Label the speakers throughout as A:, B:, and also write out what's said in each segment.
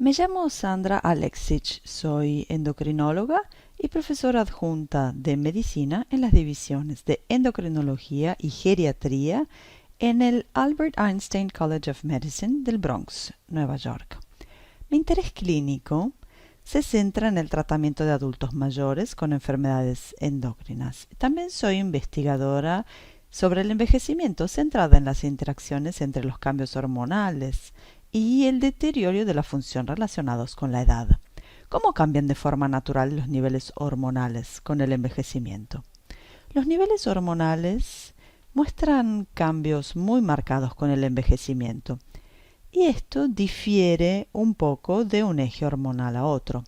A: Me llamo Sandra Alexic, soy endocrinóloga y profesora adjunta de medicina en las divisiones de endocrinología y geriatría en el Albert Einstein College of Medicine del Bronx, Nueva York. Mi interés clínico se centra en el tratamiento de adultos mayores con enfermedades endócrinas. También soy investigadora sobre el envejecimiento, centrada en las interacciones entre los cambios hormonales y el deterioro de la función relacionados con la edad. ¿Cómo cambian de forma natural los niveles hormonales con el envejecimiento? Los niveles hormonales muestran cambios muy marcados con el envejecimiento, y esto difiere un poco de un eje hormonal a otro.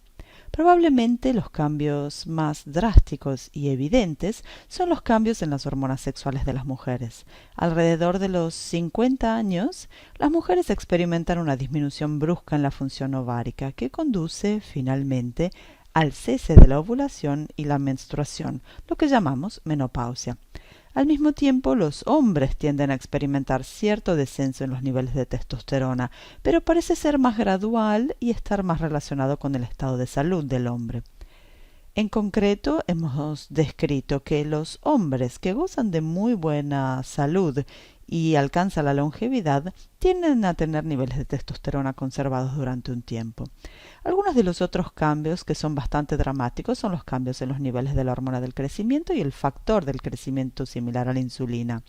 A: Probablemente los cambios más drásticos y evidentes son los cambios en las hormonas sexuales de las mujeres. Alrededor de los 50 años, las mujeres experimentan una disminución brusca en la función ovárica que conduce finalmente al cese de la ovulación y la menstruación, lo que llamamos menopausia. Al mismo tiempo, los hombres tienden a experimentar cierto descenso en los niveles de testosterona, pero parece ser más gradual y estar más relacionado con el estado de salud del hombre. En concreto, hemos descrito que los hombres que gozan de muy buena salud y alcanzan la longevidad tienden a tener niveles de testosterona conservados durante un tiempo. Algunos de los otros cambios que son bastante dramáticos son los cambios en los niveles de la hormona del crecimiento y el factor del crecimiento similar a la insulina.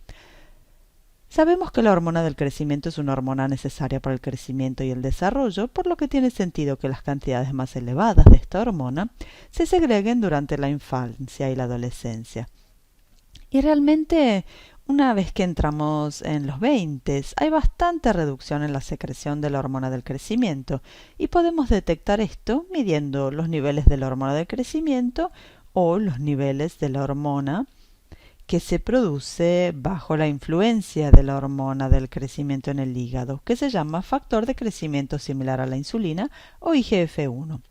A: Sabemos que la hormona del crecimiento es una hormona necesaria para el crecimiento y el desarrollo, por lo que tiene sentido que las cantidades más elevadas de esta hormona se segreguen durante la infancia y la adolescencia. Y realmente, una vez que entramos en los 20, hay bastante reducción en la secreción de la hormona del crecimiento, y podemos detectar esto midiendo los niveles de la hormona del crecimiento o los niveles de la hormona que se produce bajo la influencia de la hormona del crecimiento en el hígado, que se llama factor de crecimiento similar a la insulina o IGF-1.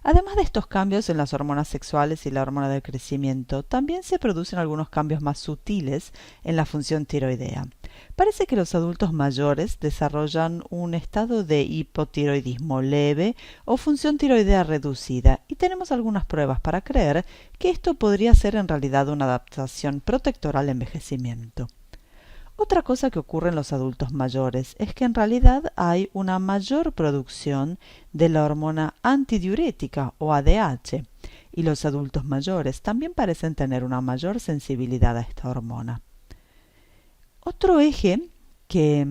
A: Además de estos cambios en las hormonas sexuales y la hormona del crecimiento, también se producen algunos cambios más sutiles en la función tiroidea. Parece que los adultos mayores desarrollan un estado de hipotiroidismo leve o función tiroidea reducida, y tenemos algunas pruebas para creer que esto podría ser en realidad una adaptación protectora al envejecimiento. Otra cosa que ocurre en los adultos mayores es que en realidad hay una mayor producción de la hormona antidiurética o ADH, y los adultos mayores también parecen tener una mayor sensibilidad a esta hormona. Otro eje que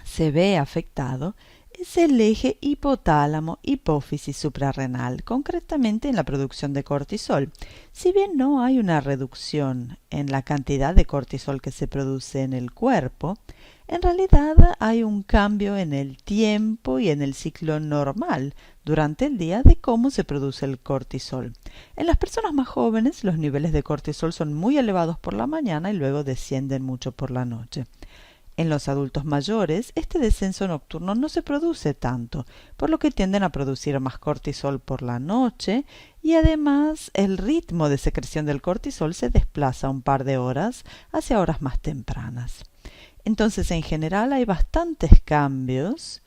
A: se ve afectado es el eje hipotálamo-hipófisis suprarrenal, concretamente en la producción de cortisol. Si bien no hay una reducción en la cantidad de cortisol que se produce en el cuerpo, en realidad hay un cambio en el tiempo y en el ciclo normal durante el día de cómo se produce el cortisol. En las personas más jóvenes, los niveles de cortisol son muy elevados por la mañana y luego descienden mucho por la noche. En los adultos mayores, este descenso nocturno no se produce tanto, por lo que tienden a producir más cortisol por la noche, y además el ritmo de secreción del cortisol se desplaza un par de horas hacia horas más tempranas. Entonces, en general, hay bastantes cambios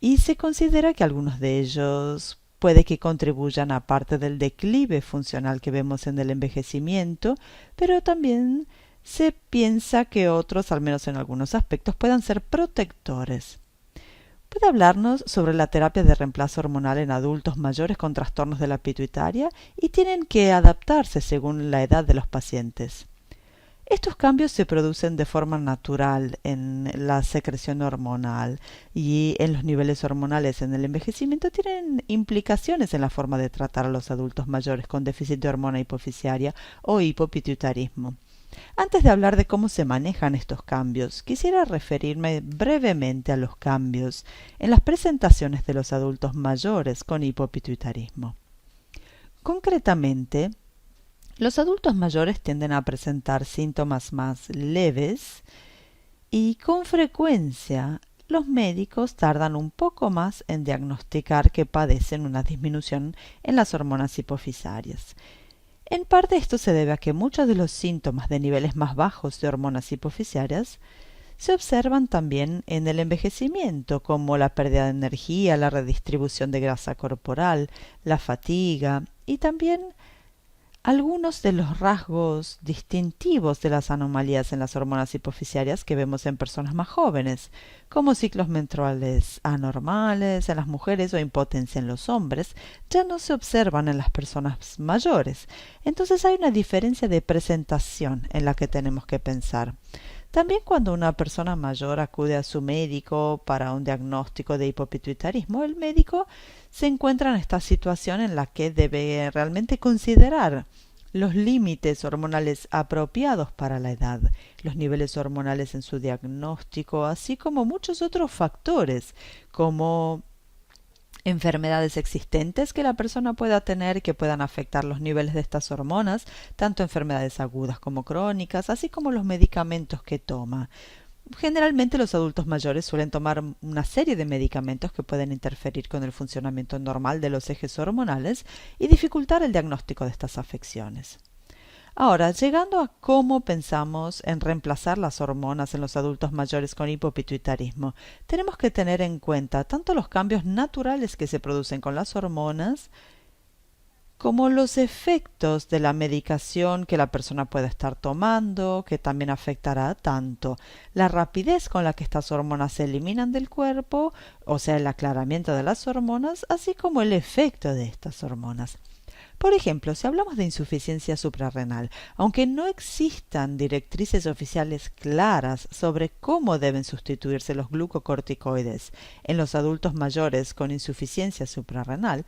A: y se considera que algunos de ellos puede que contribuyan a parte del declive funcional que vemos en el envejecimiento, pero también se piensa que otros, al menos en algunos aspectos, puedan ser protectores. ¿Puede hablarnos sobre la terapia de reemplazo hormonal en adultos mayores con trastornos de la pituitaria y tienen que adaptarse según la edad de los pacientes? Estos cambios se producen de forma natural en la secreción hormonal y en los niveles hormonales en el envejecimiento tienen implicaciones en la forma de tratar a los adultos mayores con déficit de hormona hipofisiaria o hipopituitarismo. Antes de hablar de cómo se manejan estos cambios, quisiera referirme brevemente a los cambios en las presentaciones de los adultos mayores con hipopituitarismo. Concretamente, los adultos mayores tienden a presentar síntomas más leves y con frecuencia los médicos tardan un poco más en diagnosticar que padecen una disminución en las hormonas hipofisarias. En parte esto se debe a que muchos de los síntomas de niveles más bajos de hormonas hipofisarias se observan también en el envejecimiento, como la pérdida de energía, la redistribución de grasa corporal, la fatiga y también algunos de los rasgos distintivos de las anomalías en las hormonas hipofisiarias que vemos en personas más jóvenes, como ciclos menstruales anormales en las mujeres o impotencia en los hombres, ya no se observan en las personas mayores. Entonces hay una diferencia de presentación en la que tenemos que pensar. También cuando una persona mayor acude a su médico para un diagnóstico de hipopituitarismo, el médico se encuentra en esta situación en la que debe realmente considerar los límites hormonales apropiados para la edad, los niveles hormonales en su diagnóstico, así como muchos otros factores, como enfermedades existentes que la persona pueda tener que puedan afectar los niveles de estas hormonas, tanto enfermedades agudas como crónicas, así como los medicamentos que toma. Generalmente los adultos mayores suelen tomar una serie de medicamentos que pueden interferir con el funcionamiento normal de los ejes hormonales y dificultar el diagnóstico de estas afecciones. Ahora, llegando a cómo pensamos en reemplazar las hormonas en los adultos mayores con hipopituitarismo, tenemos que tener en cuenta tanto los cambios naturales que se producen con las hormonas, como los efectos de la medicación que la persona puede estar tomando, que también afectará tanto la rapidez con la que estas hormonas se eliminan del cuerpo, o sea, el aclaramiento de las hormonas, así como el efecto de estas hormonas. Por ejemplo, si hablamos de insuficiencia suprarrenal, aunque no existan directrices oficiales claras sobre cómo deben sustituirse los glucocorticoides en los adultos mayores con insuficiencia suprarrenal,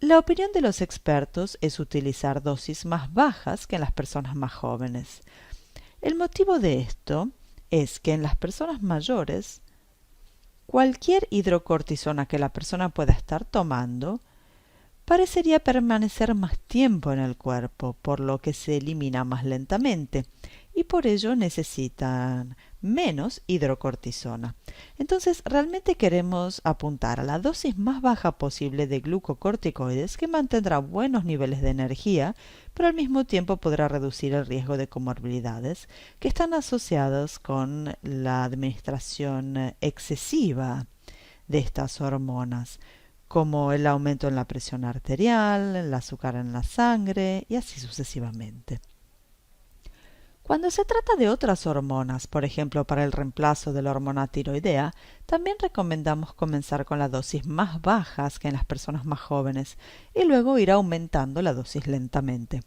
A: la opinión de los expertos es utilizar dosis más bajas que en las personas más jóvenes. El motivo de esto es que en las personas mayores, cualquier hidrocortisona que la persona pueda estar tomando parecería permanecer más tiempo en el cuerpo, por lo que se elimina más lentamente, y por ello necesitan menos hidrocortisona. Entonces, realmente queremos apuntar a la dosis más baja posible de glucocorticoides que mantendrá buenos niveles de energía, pero al mismo tiempo podrá reducir el riesgo de comorbilidades que están asociadas con la administración excesiva de estas hormonas, como el aumento en la presión arterial, el azúcar en la sangre y así sucesivamente. Cuando se trata de otras hormonas, por ejemplo para el reemplazo de la hormona tiroidea, también recomendamos comenzar con las dosis más bajas que en las personas más jóvenes y luego ir aumentando la dosis lentamente.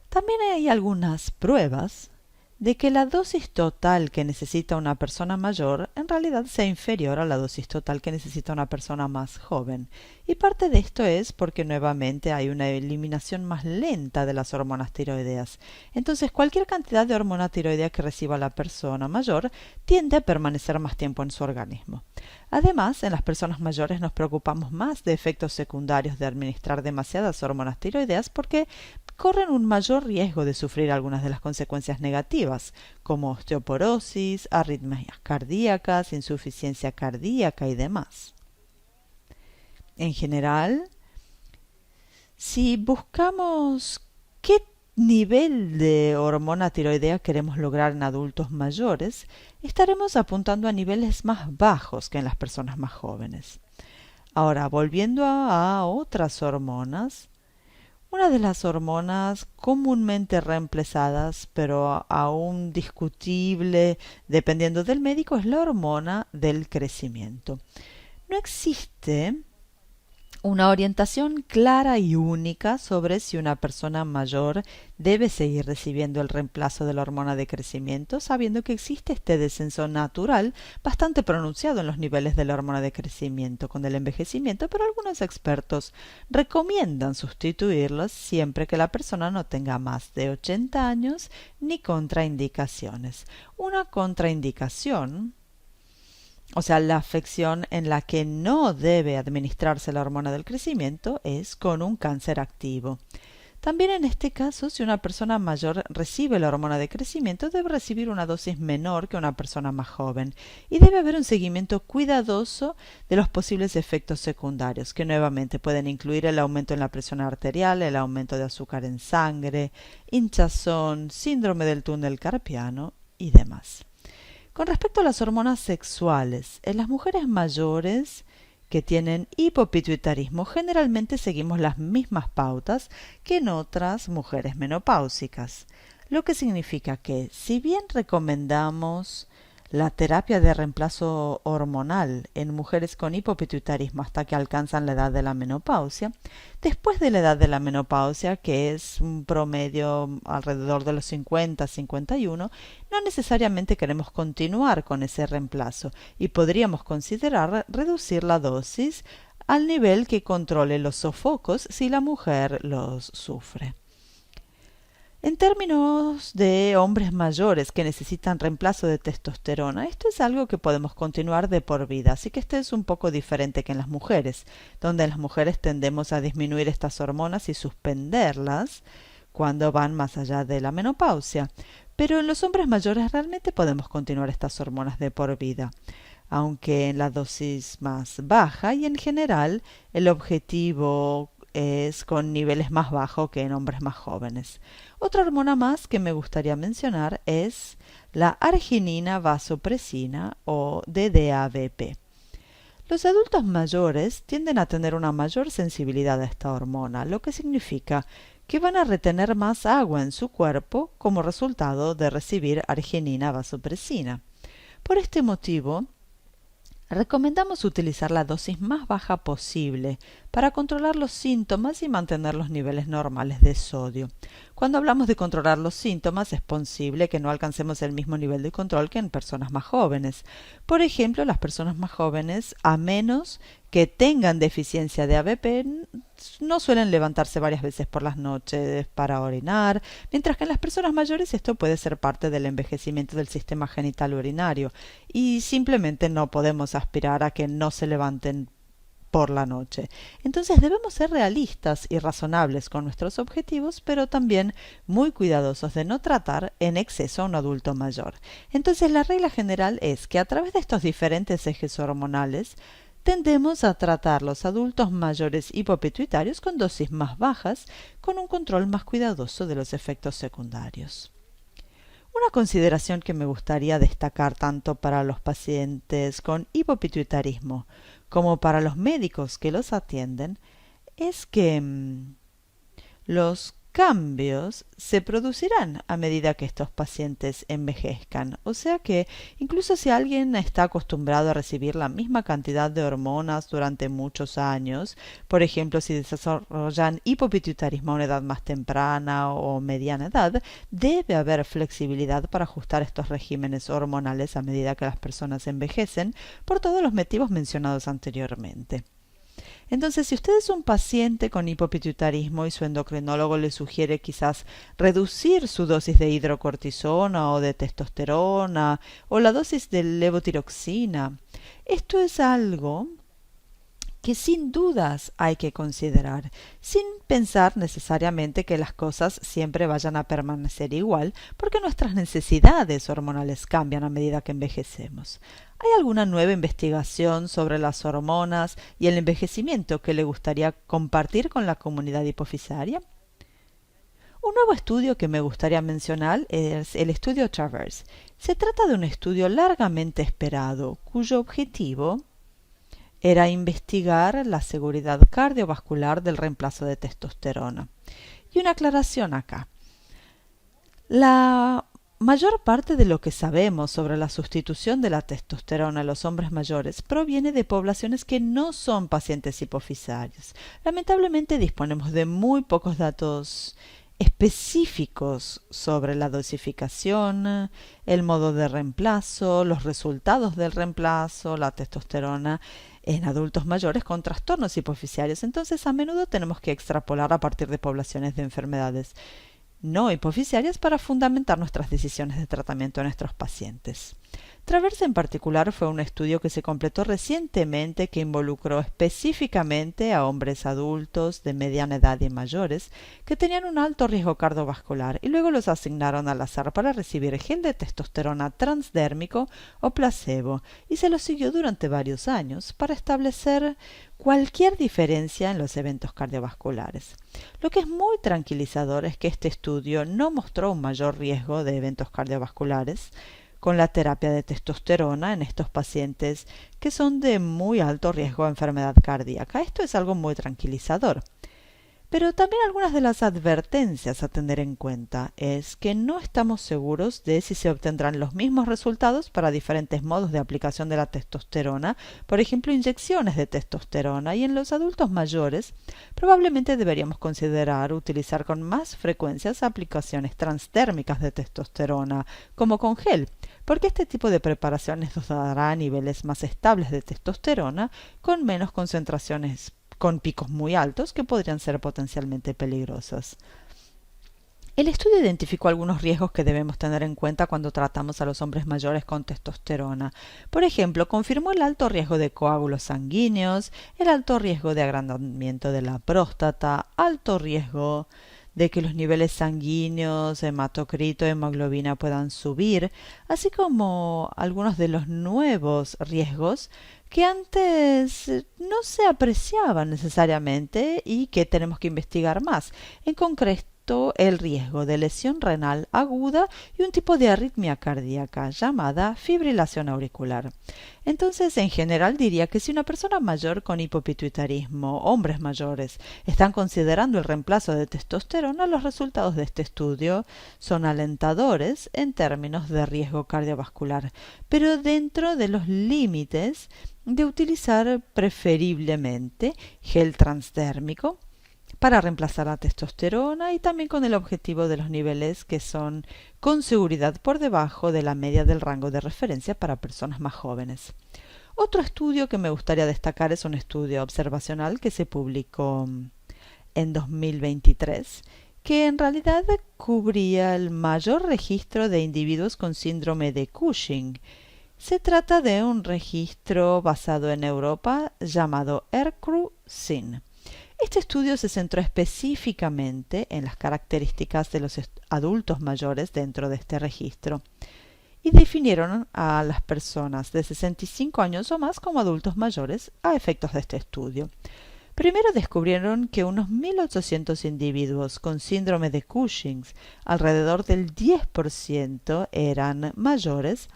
A: También hay algunas pruebas de que la dosis total que necesita una persona mayor en realidad sea inferior a la dosis total que necesita una persona más joven. Y parte de esto es porque nuevamente hay una eliminación más lenta de las hormonas tiroideas. Entonces cualquier cantidad de hormona tiroidea que reciba la persona mayor tiende a permanecer más tiempo en su organismo. Además, en las personas mayores nos preocupamos más de efectos secundarios de administrar demasiadas hormonas tiroideas porque corren un mayor riesgo de sufrir algunas de las consecuencias negativas, como osteoporosis, arritmias cardíacas, insuficiencia cardíaca y demás. En general, si buscamos qué nivel de hormona tiroidea queremos lograr en adultos mayores, estaremos apuntando a niveles más bajos que en las personas más jóvenes. Ahora, volviendo a otras hormonas, una de las hormonas comúnmente reemplazadas, pero aún discutible dependiendo del médico, es la hormona del crecimiento. No existe una orientación clara y única sobre si una persona mayor debe seguir recibiendo el reemplazo de la hormona de crecimiento, sabiendo que existe este descenso natural bastante pronunciado en los niveles de la hormona de crecimiento con el envejecimiento, pero algunos expertos recomiendan sustituirlos siempre que la persona no tenga más de 80 años ni contraindicaciones. Una contraindicación, o sea, la afección en la que no debe administrarse la hormona del crecimiento, es con un cáncer activo. También en este caso, si una persona mayor recibe la hormona de crecimiento, debe recibir una dosis menor que una persona más joven y debe haber un seguimiento cuidadoso de los posibles efectos secundarios, que nuevamente pueden incluir el aumento en la presión arterial, el aumento de azúcar en sangre, hinchazón, síndrome del túnel carpiano y demás. Con respecto a las hormonas sexuales, en las mujeres mayores que tienen hipopituitarismo generalmente seguimos las mismas pautas que en otras mujeres menopáusicas, lo que significa que si bien recomendamos la terapia de reemplazo hormonal en mujeres con hipopituitarismo hasta que alcanzan la edad de la menopausia, después de la edad de la menopausia, que es un promedio alrededor de los 50-51, no necesariamente queremos continuar con ese reemplazo y podríamos considerar reducir la dosis al nivel que controle los sofocos si la mujer los sufre. En términos de hombres mayores que necesitan reemplazo de testosterona, esto es algo que podemos continuar de por vida, así que esto es un poco diferente que en las mujeres, donde en las mujeres tendemos a disminuir estas hormonas y suspenderlas cuando van más allá de la menopausia. Pero en los hombres mayores realmente podemos continuar estas hormonas de por vida, aunque en la dosis más baja y en general el objetivo es con niveles más bajos que en hombres más jóvenes. Otra hormona más que me gustaría mencionar es la arginina vasopresina o DDAVP. Los adultos mayores tienden a tener una mayor sensibilidad a esta hormona, lo que significa que van a retener más agua en su cuerpo como resultado de recibir arginina vasopresina. Por este motivo, recomendamos utilizar la dosis más baja posible para controlar los síntomas y mantener los niveles normales de sodio. Cuando hablamos de controlar los síntomas, es posible que no alcancemos el mismo nivel de control que en personas más jóvenes. Por ejemplo, las personas más jóvenes, a menos que tengan deficiencia de ABP, no suelen levantarse varias veces por las noches para orinar, mientras que en las personas mayores esto puede ser parte del envejecimiento del sistema genital urinario y simplemente no podemos aspirar a que no se levanten por la noche. Entonces debemos ser realistas y razonables con nuestros objetivos, pero también muy cuidadosos de no tratar en exceso a un adulto mayor. Entonces la regla general es que a través de estos diferentes ejes hormonales tendemos a tratar los adultos mayores hipopituitarios con dosis más bajas, con un control más cuidadoso de los efectos secundarios. Una consideración que me gustaría destacar tanto para los pacientes con hipopituitarismo como para los médicos que los atienden es que los cambios se producirán a medida que estos pacientes envejezcan. O sea que incluso si alguien está acostumbrado a recibir la misma cantidad de hormonas durante muchos años, por ejemplo, si desarrollan hipopituitarismo a una edad más temprana o mediana edad, debe haber flexibilidad para ajustar estos regímenes hormonales a medida que las personas envejecen por todos los motivos mencionados anteriormente. Entonces, si usted es un paciente con hipopituitarismo y su endocrinólogo le sugiere quizás reducir su dosis de hidrocortisona o de testosterona o la dosis de levotiroxina, esto es algo que sin dudas hay que considerar, sin pensar necesariamente que las cosas siempre vayan a permanecer igual, porque nuestras necesidades hormonales cambian a medida que envejecemos. ¿Hay alguna nueva investigación sobre las hormonas y el envejecimiento que le gustaría compartir con la comunidad hipofisaria? Un nuevo estudio que me gustaría mencionar es el estudio Traverse. Se trata de un estudio largamente esperado, cuyo objetivo era investigar la seguridad cardiovascular del reemplazo de testosterona. Y una aclaración acá. La mayor parte de lo que sabemos sobre la sustitución de la testosterona en los hombres mayores proviene de poblaciones que no son pacientes hipofisarios. Lamentablemente disponemos de muy pocos datos específicos sobre la dosificación, el modo de reemplazo, los resultados del reemplazo, la testosterona en adultos mayores con trastornos hipofisiarios. Entonces, a menudo tenemos que extrapolar a partir de poblaciones de enfermedades no hipofisiarias para fundamentar nuestras decisiones de tratamiento en nuestros pacientes. Traverse en particular fue un estudio que se completó recientemente que involucró específicamente a hombres adultos de mediana edad y mayores que tenían un alto riesgo cardiovascular y luego los asignaron al azar para recibir gel de testosterona transdérmico o placebo y se los siguió durante varios años para establecer cualquier diferencia en los eventos cardiovasculares. Lo que es muy tranquilizador es que este estudio no mostró un mayor riesgo de eventos cardiovasculares con la terapia de testosterona en estos pacientes que son de muy alto riesgo de enfermedad cardíaca. Esto es algo muy tranquilizador. Pero también algunas de las advertencias a tener en cuenta es que no estamos seguros de si se obtendrán los mismos resultados para diferentes modos de aplicación de la testosterona, por ejemplo, inyecciones de testosterona, y en los adultos mayores probablemente deberíamos considerar utilizar con más frecuencias aplicaciones transdérmicas de testosterona, como con gel, porque este tipo de preparaciones nos dará niveles más estables de testosterona con menos concentraciones con picos muy altos que podrían ser potencialmente peligrosos. El estudio identificó algunos riesgos que debemos tener en cuenta cuando tratamos a los hombres mayores con testosterona. Por ejemplo, confirmó el alto riesgo de coágulos sanguíneos, el alto riesgo de agrandamiento de la próstata, alto riesgo de que los niveles sanguíneos, hematocrito, hemoglobina puedan subir, así como algunos de los nuevos riesgos que antes no se apreciaban necesariamente y que tenemos que investigar más. En concreto, el riesgo de lesión renal aguda y un tipo de arritmia cardíaca llamada fibrilación auricular. Entonces, en general diría que si una persona mayor con hipopituitarismo, hombres mayores, están considerando el reemplazo de testosterona, los resultados de este estudio son alentadores en términos de riesgo cardiovascular, pero dentro de los límites de utilizar preferiblemente gel transdérmico para reemplazar la testosterona y también con el objetivo de los niveles que son con seguridad por debajo de la media del rango de referencia para personas más jóvenes. Otro estudio que me gustaría destacar es un estudio observacional que se publicó en 2023, que en realidad cubría el mayor registro de individuos con síndrome de Cushing. Se trata de un registro basado en Europa llamado ERCRU-SIN. Este estudio se centró específicamente en las características de los adultos mayores dentro de este registro y definieron a las personas de 65 años o más como adultos mayores a efectos de este estudio. Primero descubrieron que unos 1.800 individuos con síndrome de Cushing, alrededor del 10% eran mayores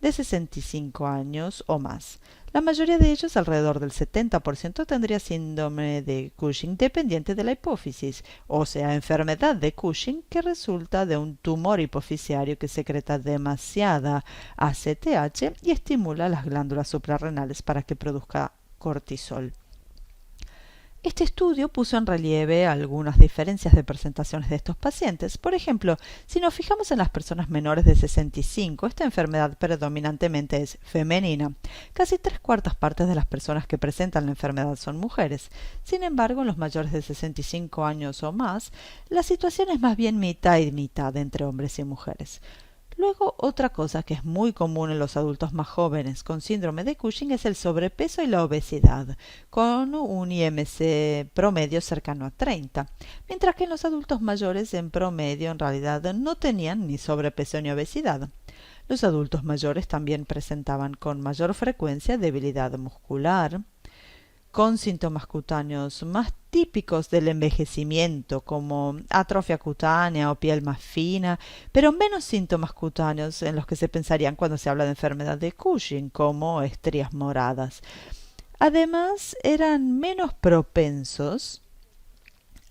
A: de 65 años o más. La mayoría de ellos, alrededor del 70%, tendría síndrome de Cushing dependiente de la hipófisis, o sea, enfermedad de Cushing que resulta de un tumor hipofisiario que secreta demasiada ACTH y estimula las glándulas suprarrenales para que produzca cortisol. Este estudio puso en relieve algunas diferencias de presentaciones de estos pacientes. Por ejemplo, si nos fijamos en las personas menores de 65, esta enfermedad predominantemente es femenina. Casi 3/4 partes de las personas que presentan la enfermedad son mujeres. Sin embargo, en los mayores de 65 años o más, la situación es más bien mitad y mitad entre hombres y mujeres. Luego, otra cosa que es muy común en los adultos más jóvenes con síndrome de Cushing es el sobrepeso y la obesidad, con un IMC promedio cercano a 30, mientras que en los adultos mayores en promedio en realidad no tenían ni sobrepeso ni obesidad. Los adultos mayores también presentaban con mayor frecuencia debilidad muscular, con síntomas cutáneos más típicos del envejecimiento, como atrofia cutánea o piel más fina, pero menos síntomas cutáneos en los que se pensarían cuando se habla de enfermedad de Cushing, como estrías moradas. Además, eran menos propensos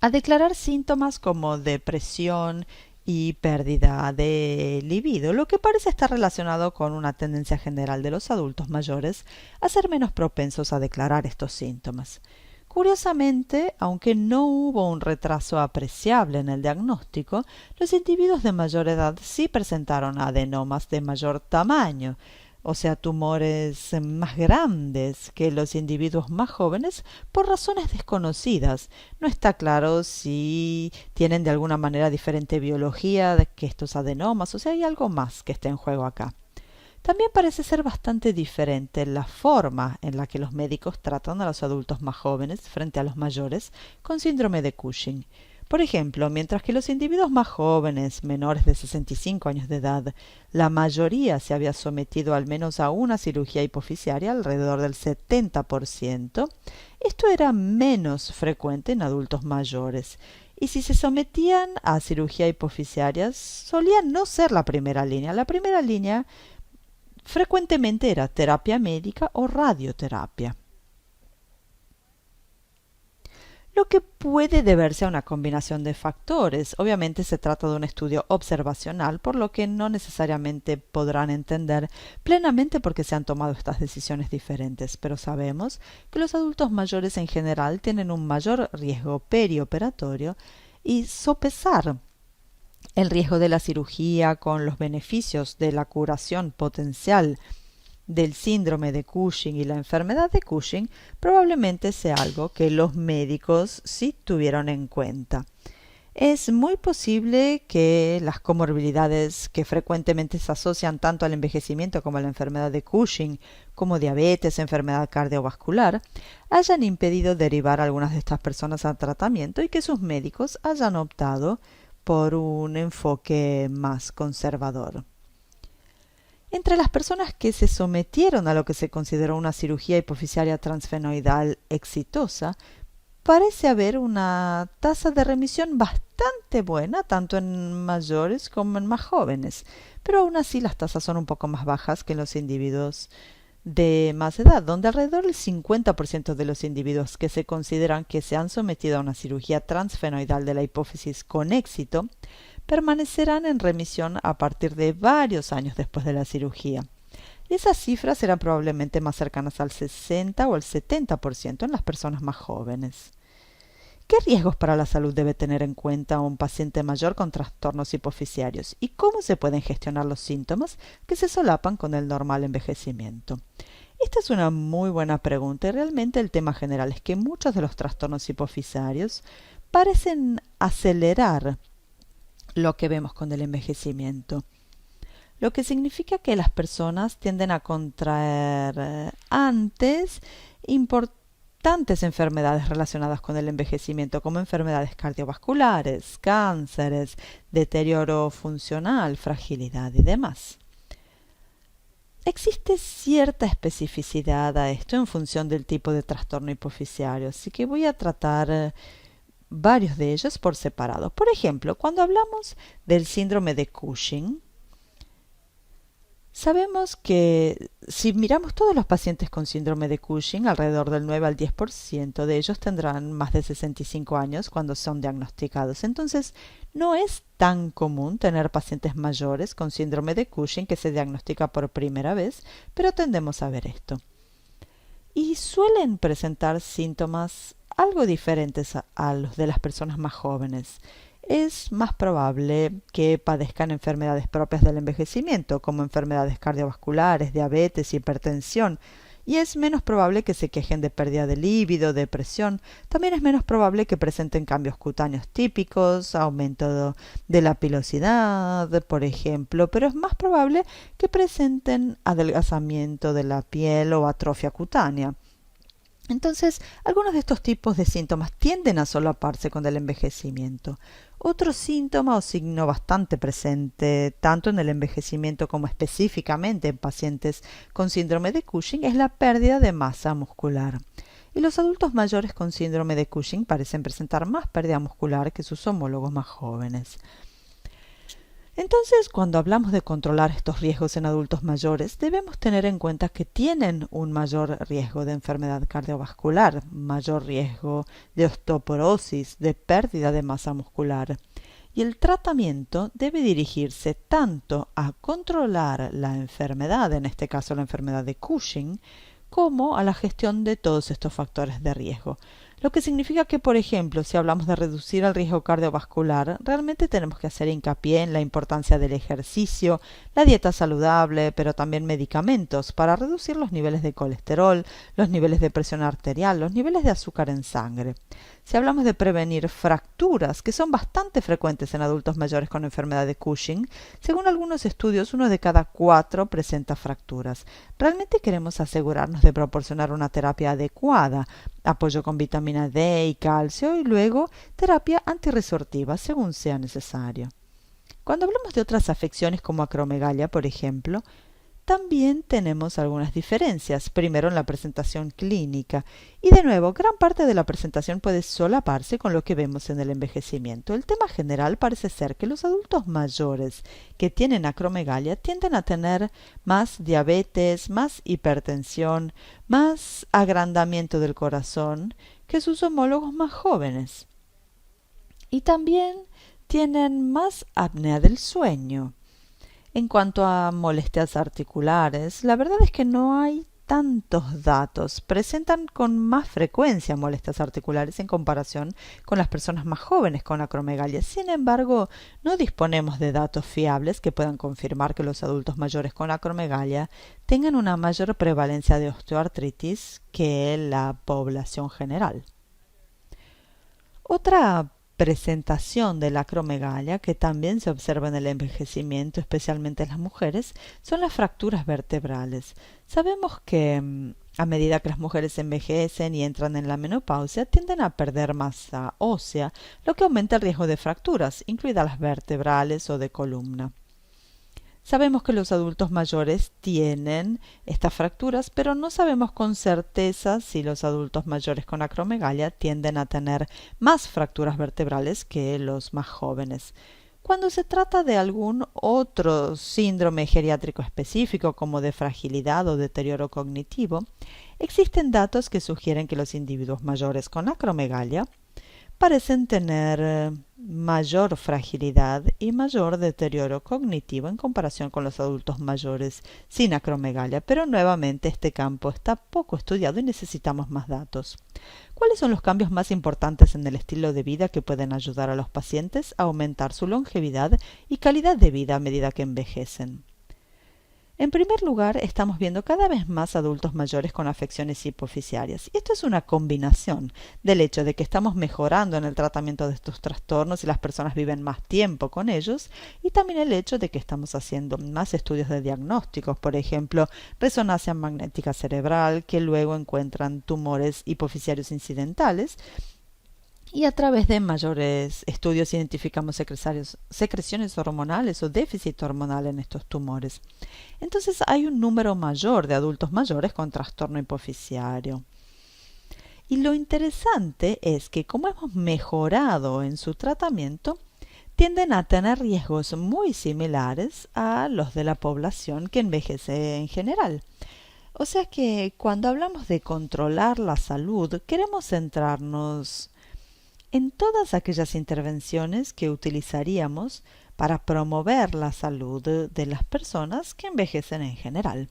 A: a declarar síntomas como depresión y pérdida de libido, lo que parece estar relacionado con una tendencia general de los adultos mayores a ser menos propensos a declarar estos síntomas. Curiosamente, aunque no hubo un retraso apreciable en el diagnóstico, los individuos de mayor edad sí presentaron adenomas de mayor tamaño, o sea, tumores más grandes que los individuos más jóvenes por razones desconocidas. No está claro si tienen de alguna manera diferente biología que estos adenomas, o sea, hay algo más que está en juego acá. También parece ser bastante diferente la forma en la que los médicos tratan a los adultos más jóvenes frente a los mayores con síndrome de Cushing. Por ejemplo, mientras que los individuos más jóvenes, menores de 65 años de edad, la mayoría se había sometido al menos a una cirugía hipofisiaria, alrededor del 70%, esto era menos frecuente en adultos mayores. Y si se sometían a cirugía hipofisiaria, solía no ser la primera línea. La primera línea frecuentemente era terapia médica o radioterapia, lo que puede deberse a una combinación de factores. Obviamente se trata de un estudio observacional, por lo que no necesariamente podrán entender plenamente por qué se han tomado estas decisiones diferentes, pero sabemos que los adultos mayores en general tienen un mayor riesgo perioperatorio y sopesar el riesgo de la cirugía con los beneficios de la curación potencial del síndrome de Cushing y la enfermedad de Cushing probablemente sea algo que los médicos sí tuvieron en cuenta. Es muy posible que las comorbilidades que frecuentemente se asocian tanto al envejecimiento como a la enfermedad de Cushing, como diabetes, enfermedad cardiovascular, hayan impedido derivar a algunas de estas personas al tratamiento y que sus médicos hayan optado por un enfoque más conservador. Entre las personas que se sometieron a lo que se consideró una cirugía hipoficiaria transfenoidal exitosa, parece haber una tasa de remisión bastante buena, tanto en mayores como en más jóvenes, pero aún así las tasas son un poco más bajas que en los individuos de más edad, donde alrededor del 50% de los individuos que se consideran que se han sometido a una cirugía transfenoidal de la hipófisis con éxito permanecerán en remisión a partir de varios años después de la cirugía. Y esas cifras serán probablemente más cercanas al 60 o al 70% en las personas más jóvenes. ¿Qué riesgos para la salud debe tener en cuenta un paciente mayor con trastornos hipoficiarios? ¿Y cómo se pueden gestionar los síntomas que se solapan con el normal envejecimiento? Esta es una muy buena pregunta y realmente el tema general es que muchos de los trastornos hipoficiarios parecen acelerar lo que vemos con el envejecimiento, lo que significa que las personas tienden a contraer antes importantes enfermedades relacionadas con el envejecimiento, como enfermedades cardiovasculares, cánceres, deterioro funcional, fragilidad y demás. Existe cierta especificidad a esto en función del tipo de trastorno hipoficiario, así que voy a tratar varios de ellos por separado. Por ejemplo, cuando hablamos del síndrome de Cushing, sabemos que si miramos todos los pacientes con síndrome de Cushing, alrededor del 9 al 10% de ellos tendrán más de 65 años cuando son diagnosticados. Entonces, no es tan común tener pacientes mayores con síndrome de Cushing que se diagnostica por primera vez, pero tendemos a ver esto. Y suelen presentar síntomas algo diferentes a los de las personas más jóvenes. Es más probable que padezcan enfermedades propias del envejecimiento, como enfermedades cardiovasculares, diabetes, hipertensión, y es menos probable que se quejen de pérdida de líbido, depresión. También es menos probable que presenten cambios cutáneos típicos, aumento de la pilosidad, por ejemplo, pero es más probable que presenten adelgazamiento de la piel o atrofia cutánea. Entonces, algunos de estos tipos de síntomas tienden a solaparse con el envejecimiento. Otro síntoma o signo bastante presente, tanto en el envejecimiento como específicamente en pacientes con síndrome de Cushing, es la pérdida de masa muscular. Y los adultos mayores con síndrome de Cushing parecen presentar más pérdida muscular que sus homólogos más jóvenes. Entonces, cuando hablamos de controlar estos riesgos en adultos mayores, debemos tener en cuenta que tienen un mayor riesgo de enfermedad cardiovascular, mayor riesgo de osteoporosis, de pérdida de masa muscular. Y el tratamiento debe dirigirse tanto a controlar la enfermedad, en este caso la enfermedad de Cushing, como a la gestión de todos estos factores de riesgo. Lo que significa que, por ejemplo, si hablamos de reducir el riesgo cardiovascular, realmente tenemos que hacer hincapié en la importancia del ejercicio, la dieta saludable, pero también medicamentos para reducir los niveles de colesterol, los niveles de presión arterial, los niveles de azúcar en sangre. Si hablamos de prevenir fracturas, que son bastante frecuentes en adultos mayores con enfermedad de Cushing, según algunos estudios, 1 de cada 4 presenta fracturas. Realmente queremos asegurarnos de proporcionar una terapia adecuada, apoyo con vitamina D y calcio y luego terapia antirresortiva según sea necesario. Cuando hablamos de otras afecciones como acromegalia, por ejemplo, también tenemos algunas diferencias. Primero en la presentación clínica. Y de nuevo, gran parte de la presentación puede solaparse con lo que vemos en el envejecimiento. El tema general parece ser que los adultos mayores que tienen acromegalia tienden a tener más diabetes, más hipertensión, más agrandamiento del corazón que sus homólogos más jóvenes. Y también tienen más apnea del sueño. En cuanto a molestias articulares, la verdad es que no hay tantos datos. Presentan con más frecuencia molestias articulares en comparación con las personas más jóvenes con acromegalia. Sin embargo, no disponemos de datos fiables que puedan confirmar que los adultos mayores con acromegalia tengan una mayor prevalencia de osteoartritis que la población general. Otra presentación de la acromegalia que también se observa en el envejecimiento, especialmente en las mujeres, son las fracturas vertebrales. Sabemos que a medida que las mujeres envejecen y entran en la menopausia, tienden a perder masa ósea, lo que aumenta el riesgo de fracturas, incluidas las vertebrales o de columna. Sabemos que los adultos mayores tienen estas fracturas, pero no sabemos con certeza si los adultos mayores con acromegalia tienden a tener más fracturas vertebrales que los más jóvenes. Cuando se trata de algún otro síndrome geriátrico específico, como de fragilidad o deterioro cognitivo, existen datos que sugieren que los individuos mayores con acromegalia parecen tener mayor fragilidad y mayor deterioro cognitivo en comparación con los adultos mayores sin acromegalia, pero nuevamente este campo está poco estudiado y necesitamos más datos. ¿Cuáles son los cambios más importantes en el estilo de vida que pueden ayudar a los pacientes a aumentar su longevidad y calidad de vida a medida que envejecen? En primer lugar, estamos viendo cada vez más adultos mayores con afecciones hipoficiarias. Y esto es una combinación del hecho de que estamos mejorando en el tratamiento de estos trastornos y las personas viven más tiempo con ellos, y también el hecho de que estamos haciendo más estudios de diagnósticos, por ejemplo, resonancia magnética cerebral, que luego encuentran tumores hipoficiarios incidentales, y a través de mayores estudios identificamos secreciones hormonales o déficit hormonal en estos tumores. Entonces hay un número mayor de adultos mayores con trastorno hipoficiario. Y lo interesante es que como hemos mejorado en su tratamiento, tienden a tener riesgos muy similares a los de la población que envejece en general. O sea que cuando hablamos de controlar la salud, queremos centrarnos en todas aquellas intervenciones que utilizaríamos para promover la salud de las personas que envejecen en general.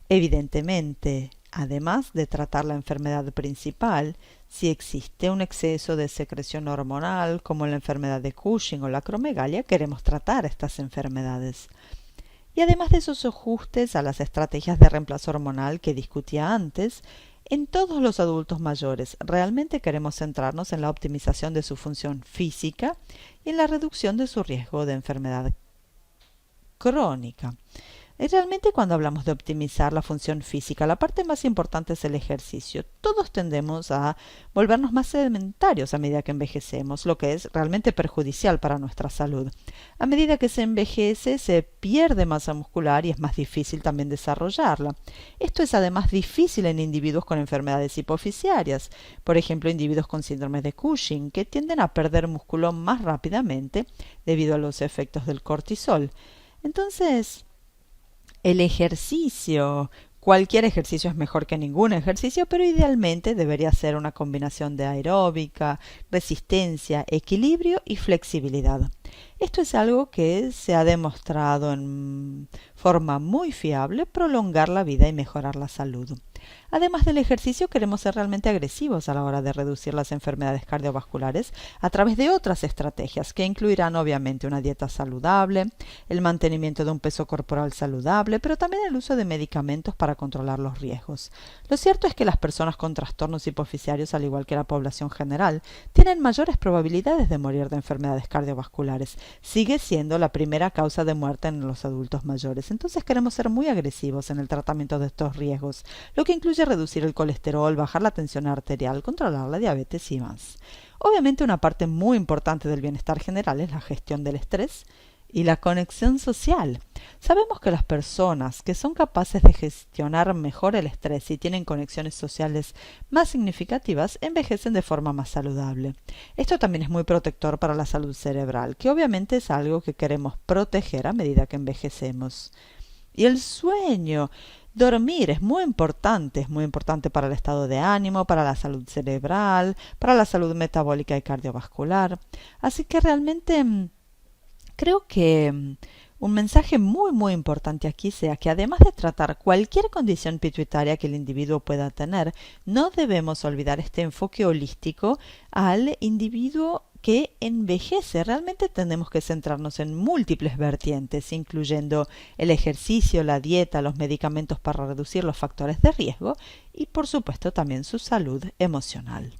A: Evidentemente, además de tratar la enfermedad principal, si existe un exceso de secreción hormonal como la enfermedad de Cushing o la acromegalia, queremos tratar estas enfermedades. Y además de esos ajustes a las estrategias de reemplazo hormonal que discutía antes, en todos los adultos mayores realmente queremos centrarnos en la optimización de su función física y en la reducción de su riesgo de enfermedad crónica. Y realmente cuando hablamos de optimizar la función física, la parte más importante es el ejercicio. Todos tendemos a volvernos más sedentarios a medida que envejecemos, lo que es realmente perjudicial para nuestra salud. A medida que se envejece, se pierde masa muscular y es más difícil también desarrollarla. Esto es además difícil en individuos con enfermedades hipoficiarias, por ejemplo, individuos con síndrome de Cushing, que tienden a perder músculo más rápidamente debido a los efectos del cortisol. Entonces, el ejercicio, cualquier ejercicio es mejor que ningún ejercicio, pero idealmente debería ser una combinación de aeróbica, resistencia, equilibrio y flexibilidad. Esto es algo que se ha demostrado en forma muy fiable prolongar la vida y mejorar la salud. Además del ejercicio, queremos ser realmente agresivos a la hora de reducir las enfermedades cardiovasculares a través de otras estrategias que incluirán obviamente una dieta saludable, el mantenimiento de un peso corporal saludable, pero también el uso de medicamentos para controlar los riesgos. Lo cierto es que las personas con trastornos hipoficiarios, al igual que la población general, tienen mayores probabilidades de morir de enfermedades cardiovasculares. Sigue siendo la primera causa de muerte en los adultos mayores. Entonces queremos ser muy agresivos en el tratamiento de estos riesgos, lo que incluye reducir el colesterol, bajar la tensión arterial, controlar la diabetes y más. Obviamente una parte muy importante del bienestar general es la gestión del estrés y la conexión social. Sabemos que las personas que son capaces de gestionar mejor el estrés y tienen conexiones sociales más significativas envejecen de forma más saludable. Esto también es muy protector para la salud cerebral, que obviamente es algo que queremos proteger a medida que envejecemos. Y el sueño. Dormir es muy importante para el estado de ánimo, para la salud cerebral, para la salud metabólica y cardiovascular. Así que realmente creo que un mensaje muy importante aquí sea que además de tratar cualquier condición pituitaria que el individuo pueda tener, no debemos olvidar este enfoque holístico al individuo que envejece. Realmente tenemos que centrarnos en múltiples vertientes, incluyendo el ejercicio, la dieta, los medicamentos para reducir los factores de riesgo y por supuesto también su salud emocional.